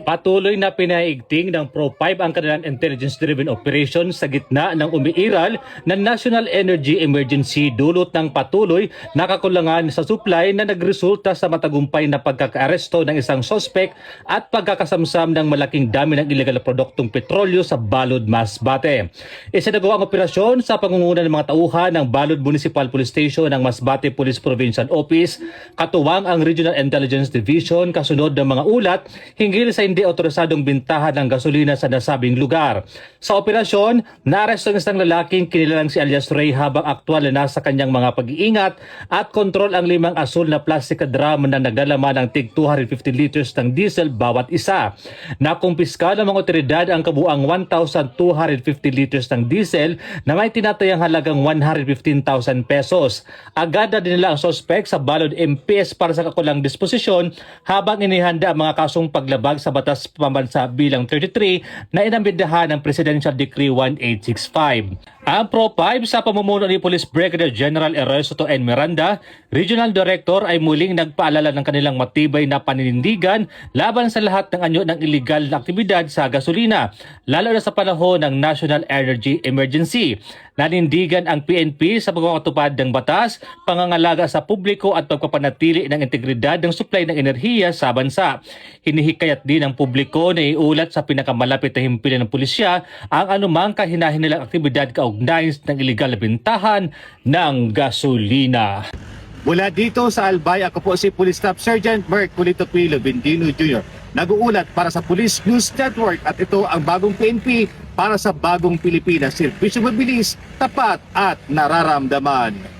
Patuloy na pinaigting ng Pro5 ang kanilang intelligence-driven operation sa gitna ng umiiral na National Energy Emergency dulot ng patuloy na kakulangan sa supply na nagresulta sa matagumpay na pagkakaaresto ng isang sospek at pagkakasamsam ng malaking dami ng ilegal na produktong petrolyo sa Balud, Masbate. Isinagawa ang operasyon sa pangunguna ng mga tauhan ng Balud Municipal Police Station ng Masbate Police Provincial Office, katuwang ang Regional Intelligence Division kasunod ng mga ulat hinggil sa hindi otorisadong bintahan ng gasolina sa nasabing lugar. Sa operasyon, naaresto ang isang lalaking kinilalang si alias Ray habang aktwal na nasa kanyang mga pag-iingat at kontrol ang 5 asul na plastic drum na naglalaman ng tig 250 liters ng diesel bawat isa. Nakumpiska ng mga otoridad ang kabuang 1,250 liters ng diesel na may tinatayang halagang 115,000 pesos. Agad na dinala ang sospek sa Balud MPS para sa kakulang disposisyon habang inihanda ang mga kasong paglabag sa Batas Pambansa bilang 33 na inambidahan ng Presidential Decree 1865. Ang Pro5 sa pamumuno ni Police Brigadier General Erosoto N. Miranda, Regional Director ay muling nagpaalala ng kanilang matibay na paninindigan laban sa lahat ng anyo ng iligal na aktibidad sa gasolina, lalo na sa panahon ng National Energy Emergency. Nanindigan ang PNP sa pagpapatupad ng batas, pangangalaga sa publiko at pagpapanatili ng integridad ng supply ng enerhiya sa bansa. Hinihikayat din ng publiko na iulat sa pinakamalapit na himpilan ng pulisya ang anumang kahinahinelang aktibidad kaugnay ng iligal na bintahan ng gasolina. Mula dito sa Albay, ako po si Police Staff Sergeant Mark Culito Pilo Bendino Jr. Nag-uulat para sa Police News Network at ito ang bagong PNP para sa bagong Pilipinas. Serbisyo mabilis, tapat at nararamdaman.